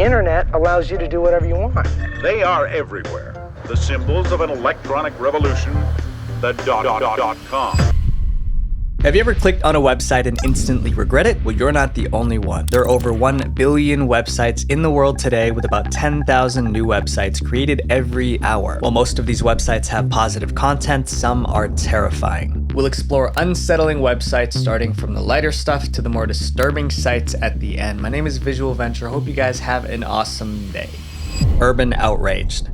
internet allows you to do whatever you want. They are everywhere. The symbols of an electronic revolution, the .com. Have you ever clicked on a website and instantly regret it? Well, you're not the only one. There are over 1 billion websites in the world today, with about 10,000 new websites created every hour. While most of these websites have positive content, some are terrifying. We'll explore unsettling websites, starting from the lighter stuff to the more disturbing sites at the end. My name is visualventure. Hope you guys have an awesome day. Urban Outraged.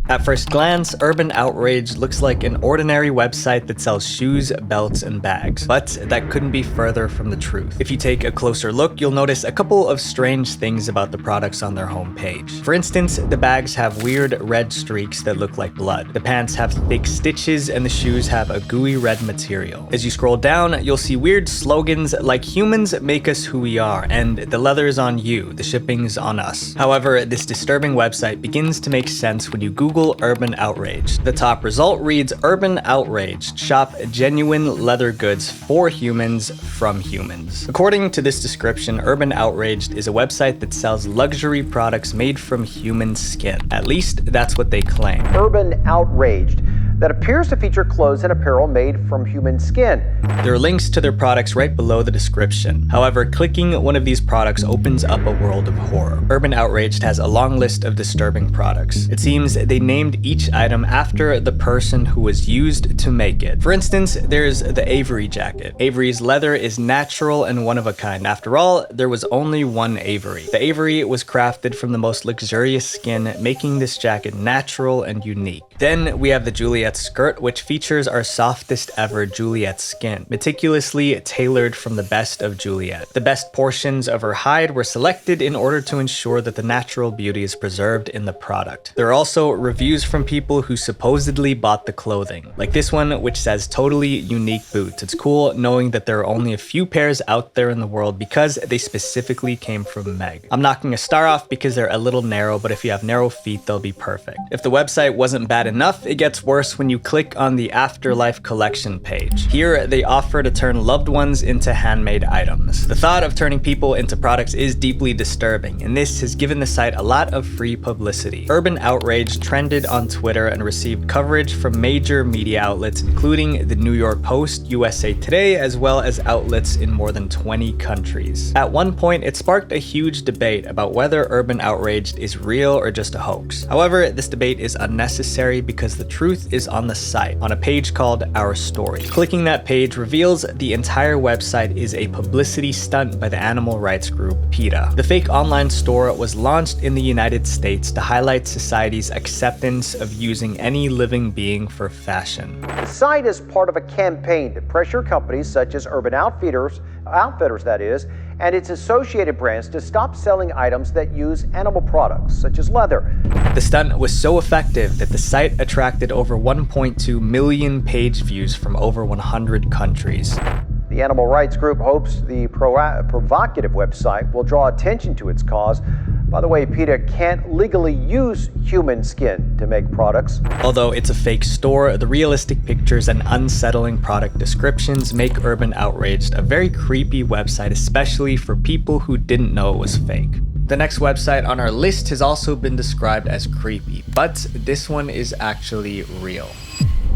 At first glance, Urban Outrage looks like an ordinary website that sells shoes, belts, and bags, but that couldn't be further from the truth. If you take a closer look, you'll notice a couple of strange things about the products on their homepage. For instance, the bags have weird red streaks that look like blood. The pants have thick stitches, and the shoes have a gooey red material. As you scroll down, you'll see weird slogans like "Humans make us who we are," and "The leather's on you, the shipping's on us." However, this disturbing website begins to make sense when you Google Urban Outrage. The top result reads, "Urban Outrage, shop genuine leather goods for humans from humans." According to this description, Urban Outraged is a website that sells luxury products made from human skin. At least that's what they claim. Urban Outraged, that appears to feature clothes and apparel made from human skin. There are links to their products right below the description. However, clicking one of these products opens up a world of horror. Urban Outraged has a long list of disturbing products. It seems they named each item after the person who was used to make it. For instance, there's the Avery jacket. Avery's leather is natural and one of a kind. After all, there was only one Avery. The Avery was crafted from the most luxurious skin, making this jacket natural and unique. Then we have the Juliet skirt, which features our softest ever Juliet skin, meticulously tailored from the best of Juliet. The best portions of her hide were selected in order to ensure that the natural beauty is preserved in the product. There are also reviews from people who supposedly bought the clothing, like this one, which says "totally unique boots." It's cool knowing that there are only a few pairs out there in the world because they specifically came from Meg. I'm knocking a star off because they're a little narrow, but if you have narrow feet, they'll be perfect. If the website wasn't bad enough, it gets worse when you click on the Afterlife collection page. Here, they offer to turn loved ones into handmade items. The thought of turning people into products is deeply disturbing, and this has given the site a lot of free publicity. Urban Outrage trended on Twitter and received coverage from major media outlets, including the New York Post, USA Today, as well as outlets in more than 20 countries. At one point, it sparked a huge debate about whether Urban Outraged is real or just a hoax. However, this debate is unnecessary because the truth is on the site, on a page called Our Story. Clicking that page reveals the entire website is a publicity stunt by the animal rights group PETA. The fake online store was launched in the United States to highlight society's acceptance of using any living being for fashion. The site is part of a campaign to pressure companies such as Urban Outfitters that is, and its associated brands to stop selling items that use animal products, such as leather. The stunt was so effective that the site attracted over 1.2 million page views from over 100 countries. The animal rights group hopes the provocative website will draw attention to its cause. By the way, PETA can't legally use human skin to make products. Although it's a fake store, the realistic pictures and unsettling product descriptions make Urban Outraged a very creepy website, especially for people who didn't know it was fake. The next website on our list has also been described as creepy, but this one is actually real.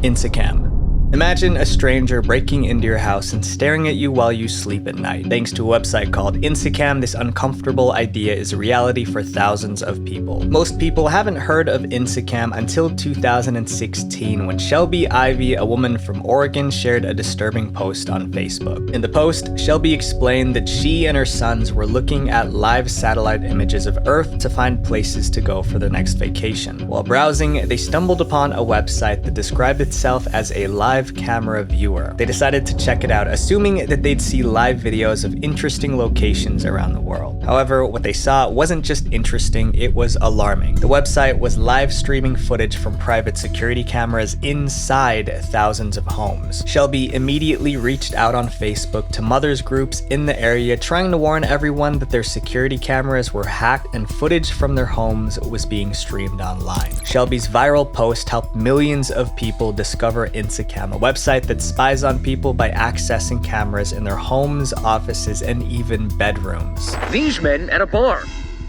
InstaCam. Imagine a stranger breaking into your house and staring at you while you sleep at night. Thanks to a website called InstaCam, this uncomfortable idea is a reality for thousands of people. Most people haven't heard of InstaCam until 2016, when Shelby Ivy, a woman from Oregon, shared a disturbing post on Facebook. In the post, Shelby explained that she and her sons were looking at live satellite images of Earth to find places to go for their next vacation. While browsing, they stumbled upon a website that described itself as a live camera viewer. They decided to check it out, assuming that they'd see live videos of interesting locations around the world. However, what they saw wasn't just interesting, it was alarming. The website was live streaming footage from private security cameras inside thousands of homes. Shelby immediately reached out on Facebook to mothers groups in the area, trying to warn everyone that their security cameras were hacked and footage from their homes was being streamed online. Shelby's viral post helped millions of people discover InstaCam, a website that spies on people by accessing cameras in their homes, offices, and even bedrooms. These men at a bar.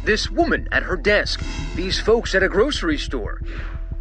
this woman at her desk, these folks at a grocery store.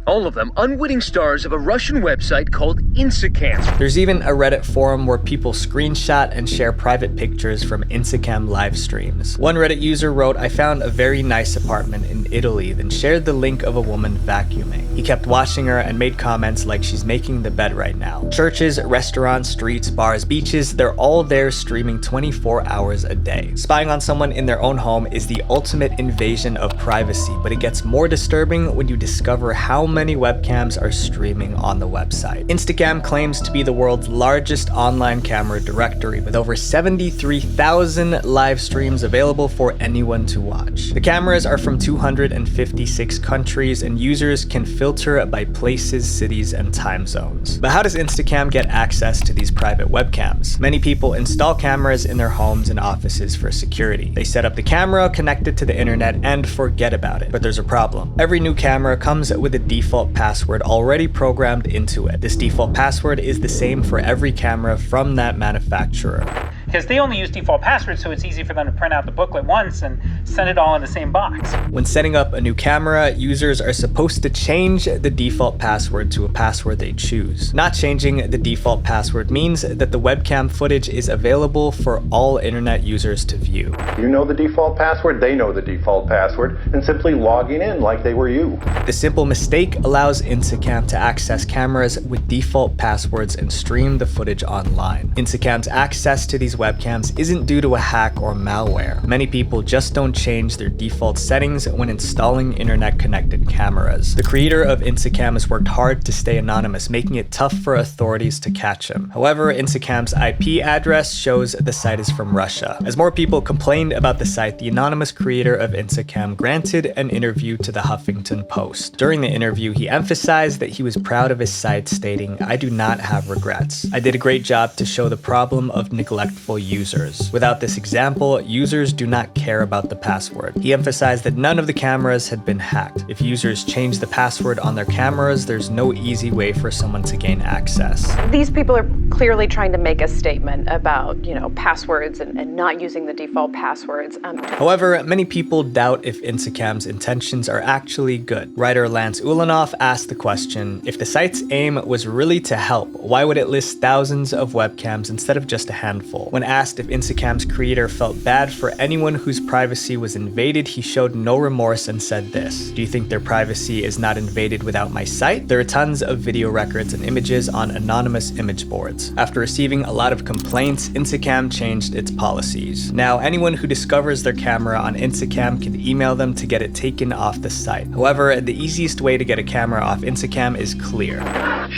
All of them unwitting stars of a Russian website called InstaCam. There's even a Reddit forum where people screenshot and share private pictures from InstaCam live streams. One Reddit user wrote, "I found a very nice apartment in Italy," then shared the link of a woman vacuuming. He kept watching her and made comments like she's making the bed right now. Churches, restaurants, streets, bars, beaches, they're all there streaming 24 hours a day. Spying on someone in their own home is the ultimate invasion of privacy, but it gets more disturbing when you discover how many webcams are streaming on the website. InstaCam claims to be the world's largest online camera directory with over 73,000 live streams available for anyone to watch. The cameras are from 256 countries and users can filter by places, cities, and time zones. But how does InstaCam get access to these private webcams? Many people install cameras in their homes and offices for security. They set up the camera, connect it to the internet, and forget about it. But there's a problem. Every new camera comes with a default password already programmed into it. This default password is the same for every camera from that manufacturer. Because they only use default passwords, so it's easy for them to print out the booklet once and send it all in the same box. When setting up a new camera, users are supposed to change the default password to a password they choose. Not changing the default password means that the webcam footage is available for all internet users to view. You know the default password, they know the default password, and simply logging in like they were you. The simple mistake allows InstaCam to access cameras with default passwords and stream the footage online. InstaCam's access to these webcams isn't due to a hack or malware. Many people just don't change their default settings when installing internet-connected cameras. The creator of InstaCam has worked hard to stay anonymous, making it tough for authorities to catch him. However, InstaCam's IP address shows the site is from Russia. As more people complained about the site, the anonymous creator of InstaCam granted an interview to the Huffington Post. During the interview, he emphasized that he was proud of his site, stating, "I do not have regrets. I did a great job to show the problem of neglectful users. Without this example, users do not care about the password." He emphasized that none of the cameras had been hacked. If users change the password on their cameras, there's no easy way for someone to gain access. These people are clearly trying to make a statement about, passwords and not using the default passwords. However, many people doubt if InstaCam's intentions are actually good. Writer Lance Ulanoff asked the question, if the site's aim was really to help, why would it list thousands of webcams instead of just a handful? When asked if InstaCam's creator felt bad for anyone whose privacy was invaded, he showed no remorse and said this, "Do you think their privacy is not invaded without my site? There are tons of video records and images on anonymous image boards." After receiving a lot of complaints, InstaCam changed its policies. Now, anyone who discovers their camera on InstaCam can email them to get it taken off the site. However, the easiest way to get a camera off InstaCam is clear.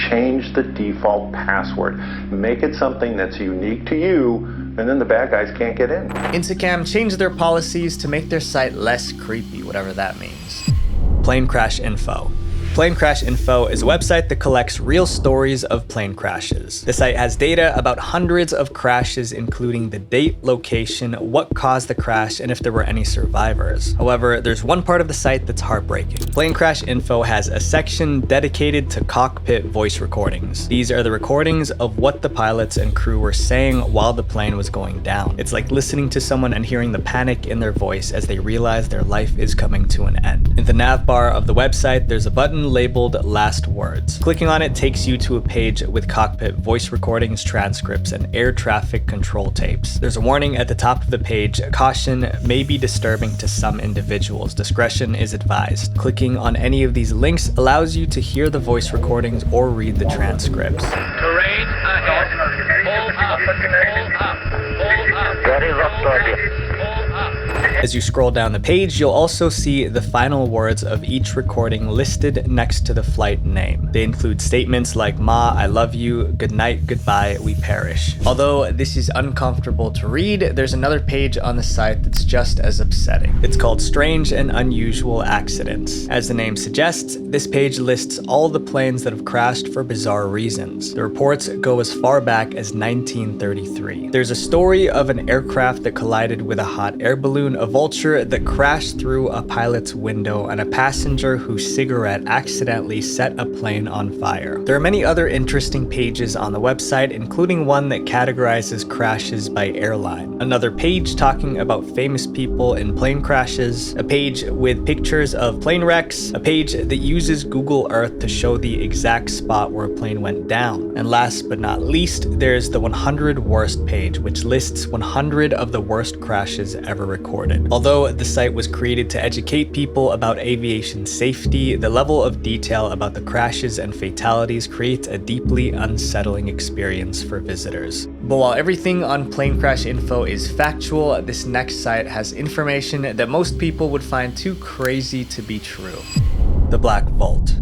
Change the default password. Make it something that's unique to you, and then the bad guys can't get in. InstaCam changed their policies to make their site less creepy, whatever that means. Plane crash info. Plane Crash Info is a website that collects real stories of plane crashes. The site has data about hundreds of crashes, including the date, location, what caused the crash, and if there were any survivors. However, there's one part of the site that's heartbreaking. Plane Crash Info has a section dedicated to cockpit voice recordings. These are the recordings of what the pilots and crew were saying while the plane was going down. It's like listening to someone and hearing the panic in their voice as they realize their life is coming to an end. In the nav bar of the website, there's a button labeled Last Words. Clicking on it takes you to a page with cockpit voice recordings, transcripts, and air traffic control tapes. There's a warning at the top of the page, caution may be disturbing to some individuals. Discretion is advised. Clicking on any of these links allows you to hear the voice recordings or read the transcripts. Terrain ahead. Hold up. Very rough target. As you scroll down the page, you'll also see the final words of each recording listed next to the flight name. They include statements like "Ma, I love you," "Good night, goodbye, we perish." Although this is uncomfortable to read, there's another page on the site that's just as upsetting. It's called Strange and Unusual Accidents. As the name suggests, this page lists all the planes that have crashed for bizarre reasons. The reports go as far back as 1933. There's a story of an aircraft that collided with a hot air balloon a vulture that crashed through a pilot's window and a passenger whose cigarette accidentally set a plane on fire. There are many other interesting pages on the website, including one that categorizes crashes by airline, another page talking about famous people in plane crashes, a page with pictures of plane wrecks, a page that uses Google Earth to show the exact spot where a plane went down. And last but not least, there's the 100 worst page, which lists 100 of the worst crashes ever recorded. Although the site was created to educate people about aviation safety, the level of detail about the crashes and fatalities creates a deeply unsettling experience for visitors. But while everything on plane crash info is factual, this next site has information that most people would find too crazy to be true. The Black Vault.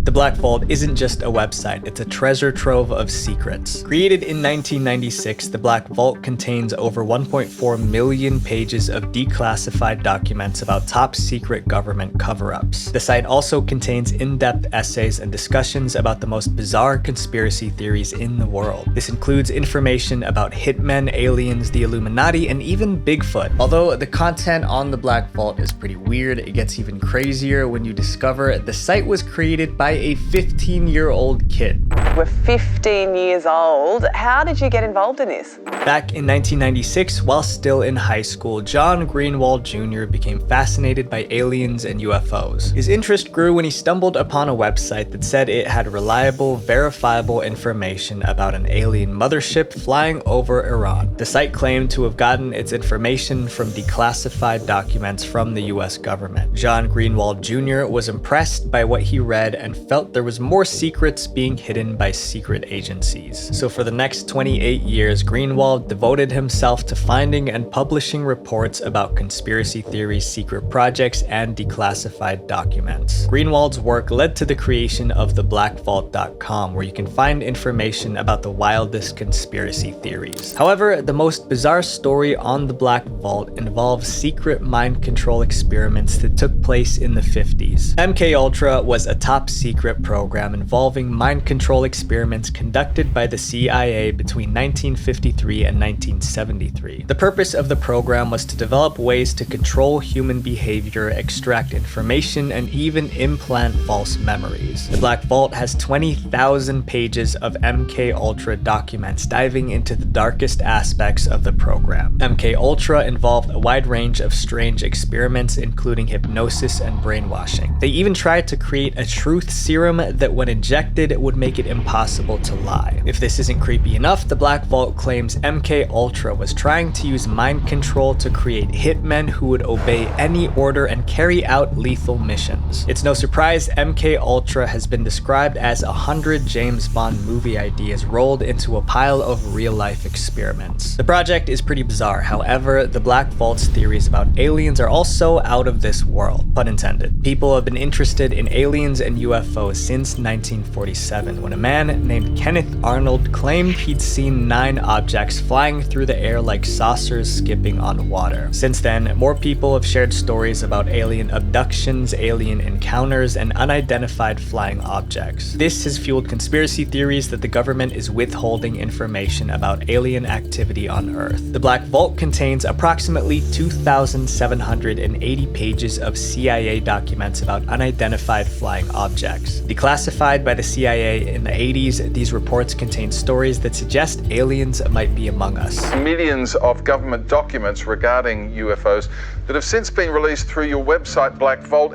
The Black Vault isn't just a website, it's a treasure trove of secrets. Created in 1996, the Black Vault contains over 1.4 million pages of declassified documents about top secret government cover-ups. The site also contains in-depth essays and discussions about the most bizarre conspiracy theories in the world. This includes information about hitmen, aliens, the Illuminati, and even Bigfoot. Although the content on the Black Vault is pretty weird, it gets even crazier when you discover the site was created by a 15-year-old kid. We're 15 years old. How did you get involved in this? Back in 1996, while still in high school, John Greenwald Jr. became fascinated by aliens and UFOs. His interest grew when he stumbled upon a website that said it had reliable, verifiable information about an alien mothership flying over Iran. The site claimed to have gotten its information from declassified documents from the US government. John Greenwald Jr. was impressed by what he read and felt there was more secrets being hidden by secret agencies. So for the next 28 years, Greenwald devoted himself to finding and publishing reports about conspiracy theories, secret projects, and declassified documents. Greenwald's work led to the creation of theblackvault.com, where you can find information about the wildest conspiracy theories. However, the most bizarre story on the Black Vault involves secret mind control experiments that took place in the 50s. MKUltra was a top secret program involving mind control experiments conducted by the CIA between 1953 and 1973. The purpose of the program was to develop ways to control human behavior, extract information, and even implant false memories. The Black Vault has 20,000 pages of MKUltra documents diving into the darkest aspects of the program. MKUltra involved a wide range of strange experiments, including hypnosis and brainwashing. They even tried to create a truth serum that when injected would make it impossible to lie. If this isn't creepy enough, the Black Vault claims MKUltra was trying to use mind control to create hitmen who would obey any order and carry out lethal missions. It's no surprise MKUltra has been described as 100 James Bond movie ideas rolled into a pile of real-life experiments. The project is pretty bizarre, however, the Black Vault's theories about aliens are also out of this world, pun intended. People have been interested in aliens and UFOs since 1947, when a man named Kenneth Arnold claimed he'd seen 9 objects flying through the air like saucers skipping on water. Since then, more people have shared stories about alien abductions, alien encounters, and unidentified flying objects. This has fueled conspiracy theories that the government is withholding information about alien activity on Earth. The Black Vault contains approximately 2,780 pages of CIA documents about unidentified flying objects. Declassified by the CIA in the 80s, these reports contain stories that suggest aliens might be among us. Millions of government documents regarding UFOs that have since been released through your website, Black Vault.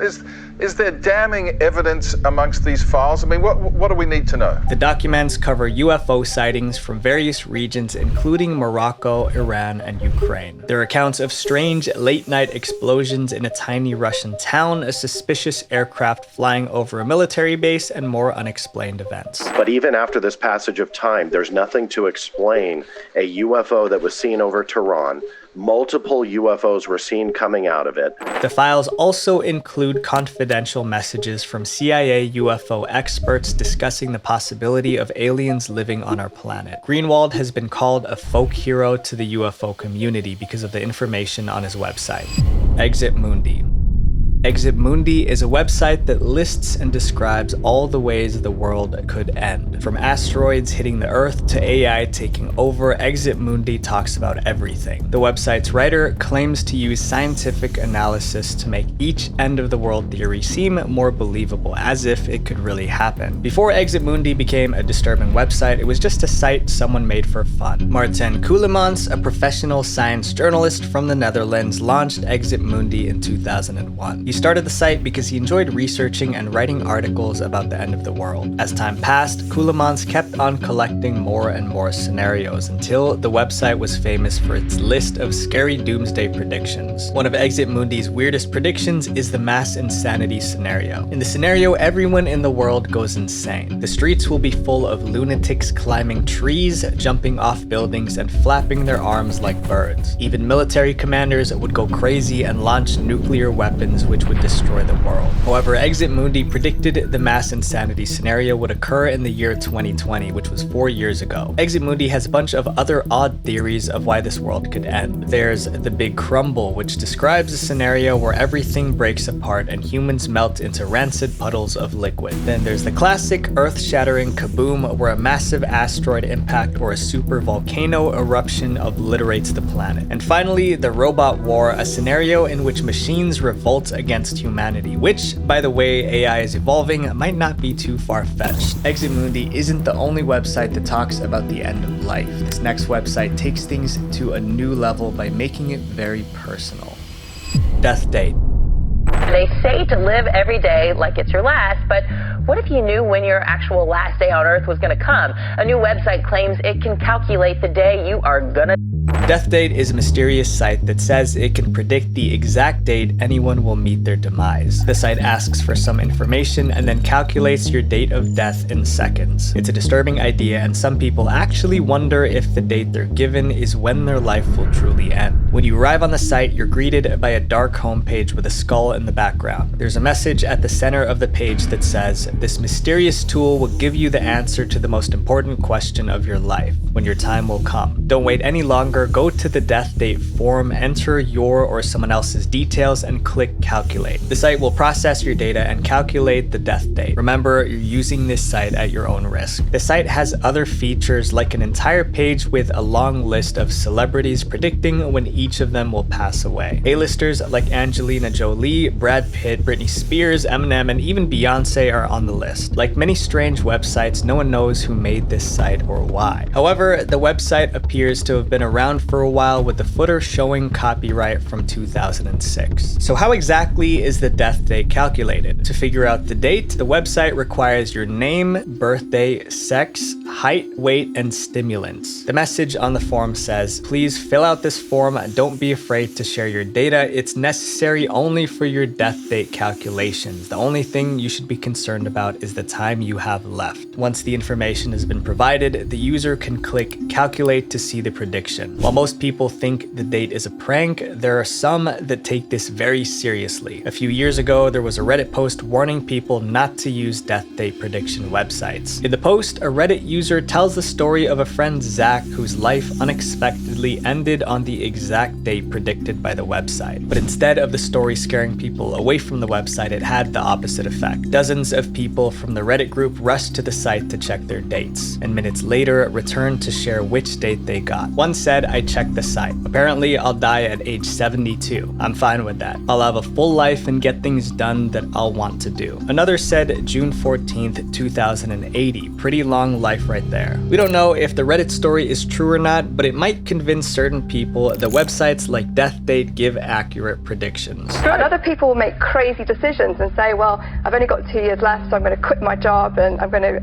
Is there damning evidence amongst these files? I mean, what do we need to know? The documents cover UFO sightings from various regions, including Morocco, Iran, and Ukraine. There are accounts of strange late-night explosions in a tiny Russian town, a suspicious aircraft flying over a military base, and more unexplained events. But even after this passage of time, there's nothing to explain a UFO that was seen over Tehran. Multiple UFOs were seen coming out of it. The files also include confidential messages from CIA UFO experts discussing the possibility of aliens living on our planet. Greenwald has been called a folk hero to the UFO community because of the information on his website. Exit Mundi. Exit Mundi is a website that lists and describes all the ways the world could end. From asteroids hitting the Earth to AI taking over, Exit Mundi talks about everything. The website's writer claims to use scientific analysis to make each end of the world theory seem more believable, as if it could really happen. Before Exit Mundi became a disturbing website, it was just a site someone made for fun. Martin Keulemans, a professional science journalist from the Netherlands, launched Exit Mundi in 2001. He started the site because he enjoyed researching and writing articles about the end of the world. As time passed, Keulemans kept on collecting more and more scenarios until the website was famous for its list of scary doomsday predictions. One of Exit Mundi's weirdest predictions is the mass insanity scenario. In the scenario, everyone in the world goes insane. The streets will be full of lunatics climbing trees, jumping off buildings, and flapping their arms like birds. Even military commanders would go crazy and launch nuclear weapons which would destroy the world. However, Exit Mundi predicted the mass insanity scenario would occur in the year 2020, which was 4 years ago. Exit Mundi has a bunch of other odd theories of why this world could end. There's the Big Crumble, which describes a scenario where everything breaks apart and humans melt into rancid puddles of liquid. Then there's the classic earth-shattering kaboom, where a massive asteroid impact or a super volcano eruption obliterates the planet. And finally, the Robot War, a scenario in which machines revolt against humanity, which, by the way AI is evolving, might not be too far-fetched. Exit Mundi isn't the only website that talks about the end of life. This next website takes things to a new level by making it very personal. Death date. They say to live every day like it's your last, but what if you knew when your actual last day on Earth was going to come? A new website claims it can calculate the day you are gonna. Death Date is a mysterious site that says it can predict the exact date anyone will meet their demise. The site asks for some information and then calculates your date of death in seconds. It's a disturbing idea, and some people actually wonder if the date they're given is when their life will truly end. When you arrive on the site, you're greeted by a dark homepage with a skull in the background. There's a message at the center of the page that says, "This mysterious tool will give you the answer to the most important question of your life, when your time will come. Don't wait any longer. Go to the death date form, enter your or someone else's details, and click calculate." The site will process your data and calculate the death date. Remember, you're using this site at your own risk. The site has other features, like an entire page with a long list of celebrities predicting when each of them will pass away. A-listers like Angelina Jolie, Brad Pitt, Britney Spears, Eminem, and even Beyonce are on the list. Like many strange websites, no one knows who made this site or why. However, the website appears to have been around for a while, with the footer showing copyright from 2006. So how exactly is the death date calculated? To figure out the date, the website requires your name, birthday, sex, height, weight, and stimulants. The message on the form says, "Please fill out this form. Don't be afraid to share your data. It's necessary only for your death date calculations. The only thing you should be concerned about is the time you have left." Once the information has been provided, the user can click calculate to see the prediction. While most people think the date is a prank, there are some that take this very seriously. A few years ago, there was a Reddit post warning people not to use death date prediction websites. In the post, a Reddit user tells the story of a friend, Zach, whose life unexpectedly ended on the exact date predicted by the website. But instead of the story scaring people away from the website, it had the opposite effect. Dozens of people from the Reddit group rushed to the site to check their dates, and minutes later returned to share which date they got. One said, "I checked the site. Apparently, I'll die at age 72. I'm fine with that. I'll have a full life and get things done that I'll want to do." Another said June 14th, 2080. Pretty long life right there. We don't know if the Reddit story is true or not, but it might convince certain people that websites like Death Date give accurate predictions. And other people will make crazy decisions and say, well, I've only got 2 years left, so I'm going to quit my job and I'm going to,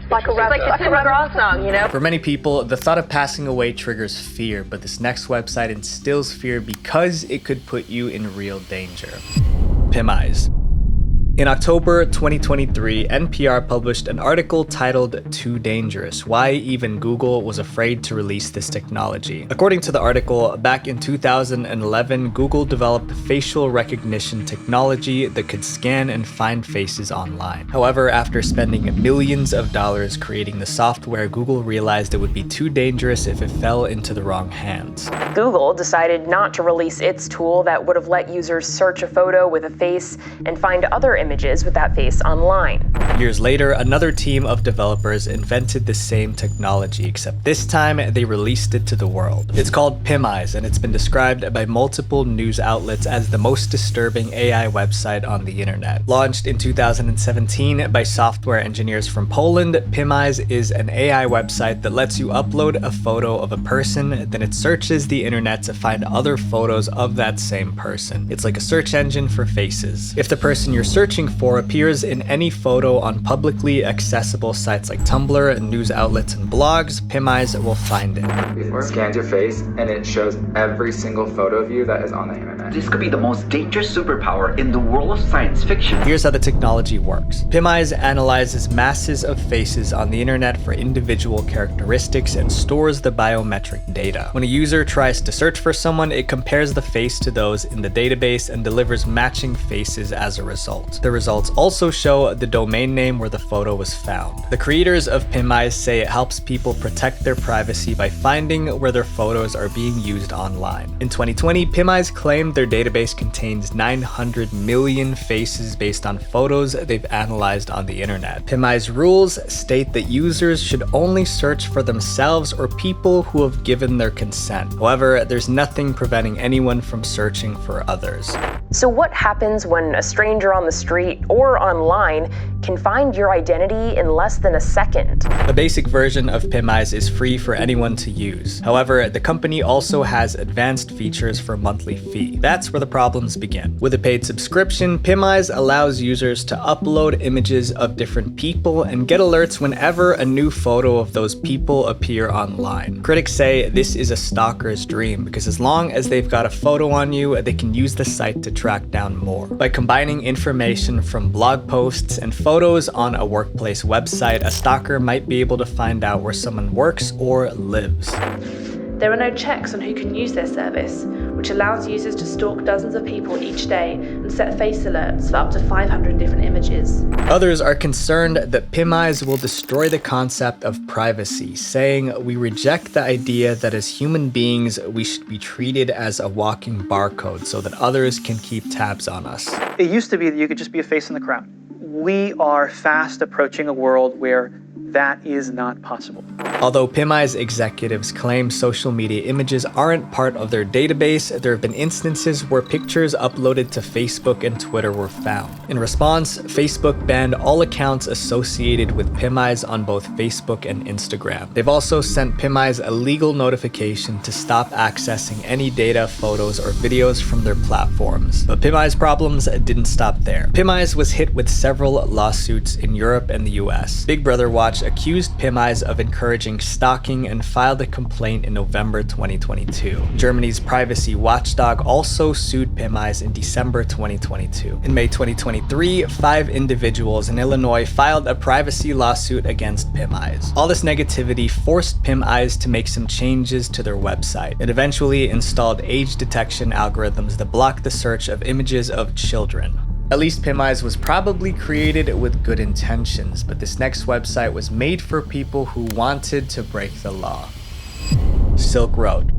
cycle around. It's like the Tim McGraw song, For many people, the thought of passing away triggers fear, but this next website instills fear because it could put you in real danger. Pim Eyes. In October 2023, NPR published an article titled "Too Dangerous: Why Even Google Was Afraid to Release This Technology." According to the article, back in 2011, Google developed facial recognition technology that could scan and find faces online. However, after spending millions of dollars creating the software, Google realized it would be too dangerous if it fell into the wrong hands. Google decided not to release its tool that would have let users search a photo with a face and find other images with that face online. Years later, another team of developers invented the same technology, except this time they released it to the world. It's called Pim Eyes, and it's been described by multiple news outlets as the most disturbing AI website on the internet. Launched in 2017 by software engineers from Poland, Pim Eyes is an AI website that lets you upload a photo of a person, then it searches the internet to find other photos of that same person. It's like a search engine for faces. If the person you're searching for appears in any photo on publicly accessible sites like Tumblr, news outlets, and blogs, Pim Eyes will find it. It scans your face and it shows every single photo of you that is on the internet. This could be the most dangerous superpower in the world of science fiction. Here's how the technology works. Pim Eyes analyzes masses of faces on the internet for individual characteristics and stores the biometric data. When a user tries to search for someone, it compares the face to those in the database and delivers matching faces as a result. The results also show the domain name where the photo was found. The creators of Pim Eyes say it helps people protect their privacy by finding where their photos are being used online. In 2020, Pim Eyes claimed their database contains 900 million faces based on photos they've analyzed on the internet. Pim Eyes rules state that users should only search for themselves or people who have given their consent. However, there's nothing preventing anyone from searching for others. So what happens when a stranger on the street or online can find your identity in less than a second? The basic version of Pim Eyes is free for anyone to use. However, the company also has advanced features for a monthly fee. That's where the problems begin. With a paid subscription, Pim Eyes allows users to upload images of different people and get alerts whenever a new photo of those people appear online. Critics say this is a stalker's dream because as long as they've got a photo on you, they can use the site to track down more. By combining information from blog posts and photos on a workplace website, a stalker might be able to find out where someone works or lives. There are no checks on who can use their service, which allows users to stalk dozens of people each day and set face alerts for up to 500 different images. Others are concerned that Pim Eyes will destroy the concept of privacy, saying, "We reject the idea that as human beings, we should be treated as a walking barcode so that others can keep tabs on us." It used to be that you could just be a face in the crowd. We are fast approaching a world where that is not possible. Although Pim Eyes executives claim social media images aren't part of their database, there have been instances where pictures uploaded to Facebook and Twitter were found. In response, Facebook banned all accounts associated with Pim Eyes on both Facebook and Instagram. They've also sent Pim Eyes a legal notification to stop accessing any data, photos, or videos from their platforms. But Pim Eyes' problems didn't stop there. Pim Eyes was hit with several lawsuits in Europe and the US. Big Brother Watch accused Pim Eyes of encouraging stalking and filed a complaint in November 2022. Germany's privacy watchdog also sued Pim Eyes in December 2022. In May 2023, 5 individuals in Illinois filed a privacy lawsuit against Pim Eyes. All this negativity forced Pim Eyes to make some changes to their website. It eventually installed age detection algorithms that block the search of images of children. At least Pim Eyes was probably created with good intentions, but this next website was made for people who wanted to break the law. Silk Road.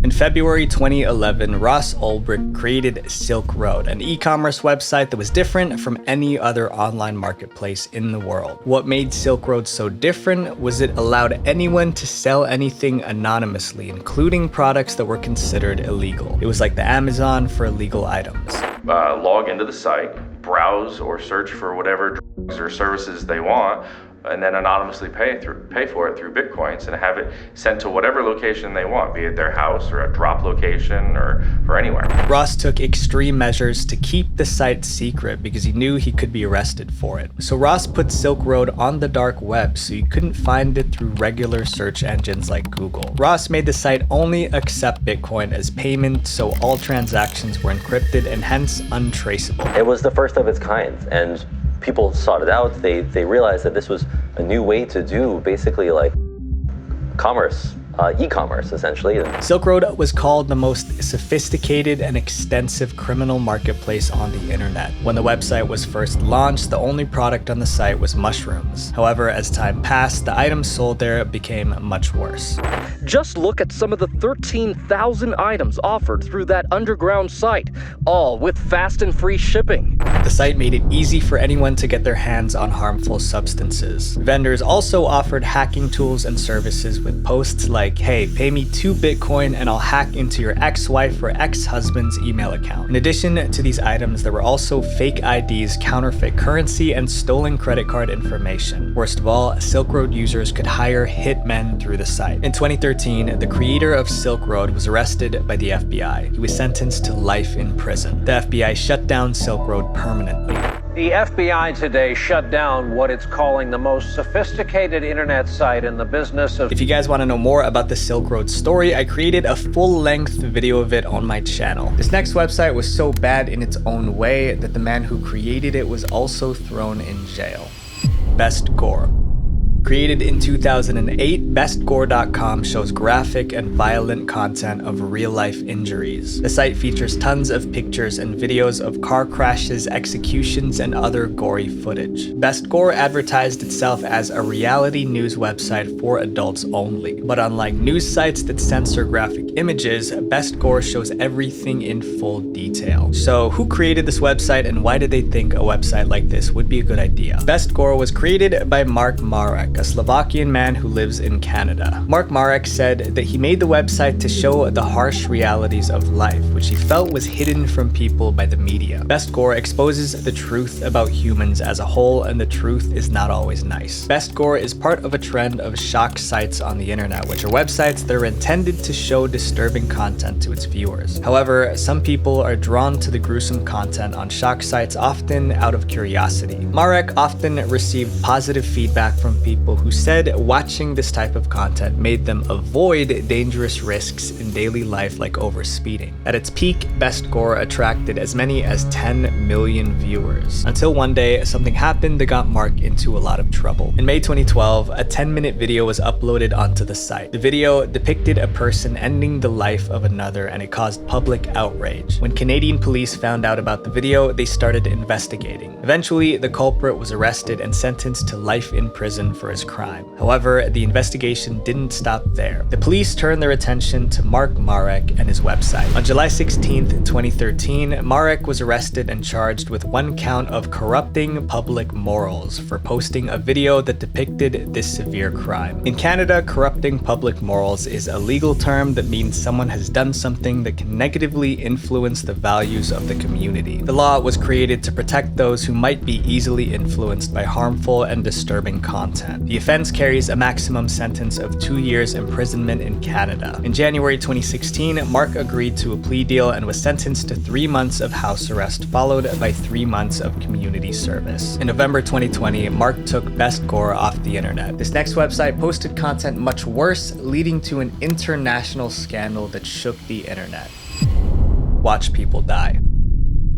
In February 2011, Ross Ulbricht created Silk Road, an e-commerce website that was different from any other online marketplace in the world. What made Silk Road so different was it allowed anyone to sell anything anonymously, including products that were considered illegal. It was like the Amazon for illegal items. Log into the site, browse or search for whatever drugs or services they want, and then anonymously pay for it through Bitcoins and have it sent to whatever location they want, be it their house or a drop location or anywhere. Ross took extreme measures to keep the site secret because he knew he could be arrested for it. So Ross put Silk Road on the dark web so you couldn't find it through regular search engines like Google. Ross made the site only accept Bitcoin as payment, so all transactions were encrypted and hence untraceable. It was the first of its kind, and people sought it out. They realized that this was a new way to do basically like commerce, e-commerce essentially. Silk Road was called the most sophisticated and extensive criminal marketplace on the internet. When the website was first launched, the only product on the site was mushrooms. However, as time passed, the items sold there became much worse. Just look at some of the 13,000 items offered through that underground site, all with fast and free shipping. The site made it easy for anyone to get their hands on harmful substances. Vendors also offered hacking tools and services with posts like, hey, pay me 2 Bitcoin and I'll hack into your ex-wife or ex-husband's email account. In addition to these items, there were also fake IDs, counterfeit currency, and stolen credit card information. Worst of all, Silk Road users could hire hitmen through the site. In 2013, the creator of Silk Road was arrested by the FBI. He was sentenced to life in prison. The FBI shut down Silk Road permanently. The FBI today shut down what it's calling the most sophisticated internet site in the business of... If you guys want to know more about the Silk Road story, I created a full-length video of it on my channel. This next website was so bad in its own way that the man who created it was also thrown in jail. Best Gore. Created in 2008, bestgore.com shows graphic and violent content of real-life injuries. The site features tons of pictures and videos of car crashes, executions, and other gory footage. Best Gore advertised itself as a reality news website for adults only. But unlike news sites that censor graphic images, Best Gore shows everything in full detail. So who created this website and why did they think a website like this would be a good idea? Best Gore was created by Mark Marek, a Slovakian man who lives in Canada. Mark Marek said that he made the website to show the harsh realities of life, which he felt was hidden from people by the media. Best Gore exposes the truth about humans as a whole, and the truth is not always nice. Best Gore is part of a trend of shock sites on the internet, which are websites that are intended to show disturbing content to its viewers. However, some people are drawn to the gruesome content on shock sites often out of curiosity. Marek often received positive feedback from people who said watching this type of content made them avoid dangerous risks in daily life like overspeeding. At its peak, Best Gore attracted as many as 10 million viewers. Until one day, something happened that got Mark into a lot of trouble. In May 2012, a 10-minute video was uploaded onto the site. The video depicted a person ending the life of another, and it caused public outrage. When Canadian police found out about the video, they started investigating. Eventually, the culprit was arrested and sentenced to life in prison for his crime. However, the investigation didn't stop there. The police turned their attention to Mark Marek and his website. On July 16th, 2013, Marek was arrested and charged with 1 count of corrupting public morals for posting a video that depicted this severe crime. In Canada, corrupting public morals is a legal term that means someone has done something that can negatively influence the values of the community. The law was created to protect those who might be easily influenced by harmful and disturbing content. The offense carries a maximum sentence of 2 years imprisonment in Canada. In January 2016, Mark agreed to a plea deal and was sentenced to 3 months of house arrest, followed by 3 months of community service. In November 2020, Mark took Best Gore off the internet. This next website posted content much worse, leading to an international scandal that shook the internet. Watch people die.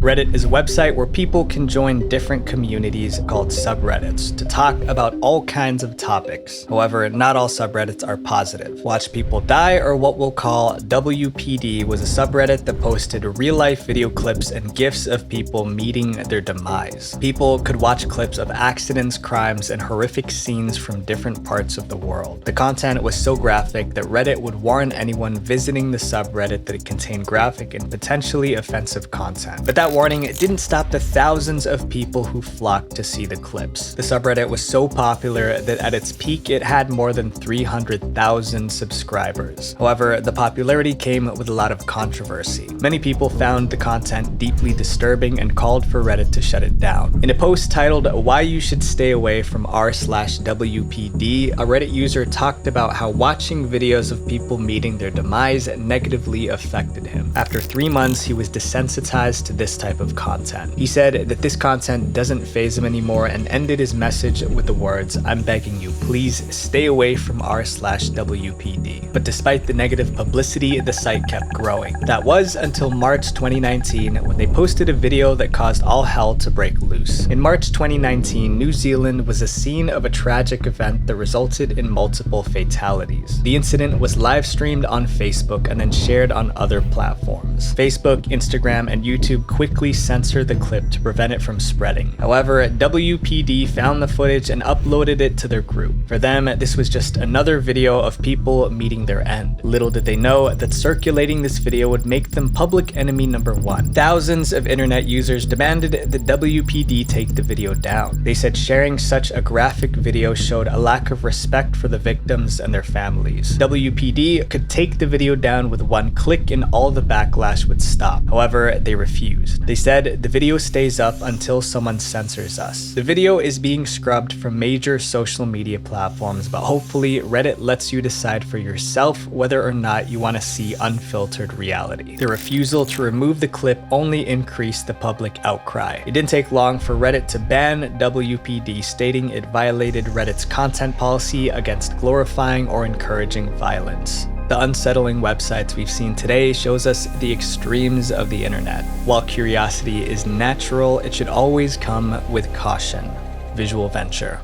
Reddit is a website where people can join different communities called subreddits to talk about all kinds of topics. However, not all subreddits are positive. Watch People Die, or what we'll call WPD, was a subreddit that posted real-life video clips and GIFs of people meeting their demise. People could watch clips of accidents, crimes, and horrific scenes from different parts of the world. The content was so graphic that Reddit would warn anyone visiting the subreddit that it contained graphic and potentially offensive content. But that that warning didn't stop the thousands of people who flocked to see the clips. The subreddit was so popular that at its peak it had more than 300,000 subscribers. However, the popularity came with a lot of controversy. Many people found the content deeply disturbing and called for Reddit to shut it down. In a post titled "Why You Should Stay Away from r/WPD," a Reddit user talked about how watching videos of people meeting their demise negatively affected him. After 3 months, he was desensitized to this type of content. He said that this content doesn't faze him anymore and ended his message with the words, "I'm begging you, please stay away from r/WPD." But despite the negative publicity, the site kept growing. That was until March 2019 when they posted a video that caused all hell to break loose. In March 2019, New Zealand was a scene of a tragic event that resulted in multiple fatalities. The incident was live streamed on Facebook and then shared on other platforms. Facebook, Instagram, and YouTube quickly censored the clip to prevent it from spreading. However, WPD found the footage and uploaded it to their group. For them, this was just another video of people meeting their end. Little did they know that circulating this video would make them public enemy number one. Thousands of internet users demanded that WPD take the video down. They said sharing such a graphic video showed a lack of respect for the victims and their families. WPD could take the video down with one click and all the backlash would stop. However, they refused. They said the video stays up until someone censors us. The video is being scrubbed from major social media platforms, but hopefully Reddit lets you decide for yourself whether or not you want to see unfiltered reality. The refusal to remove the clip only increased the public outcry. It didn't take long for Reddit to ban WPD, stating it violated Reddit's content policy against glorifying or encouraging violence. The unsettling websites we've seen today shows us the extremes of the internet. While curiosity is natural, it should always come with caution. Visual Venture.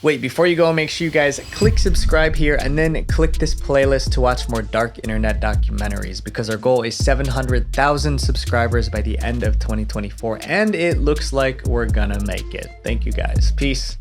Wait, before you go, make sure you guys click subscribe here and then click this playlist to watch more dark internet documentaries, because our goal is 700,000 subscribers by the end of 2024, and it looks like we're gonna make it. Thank you guys. Peace.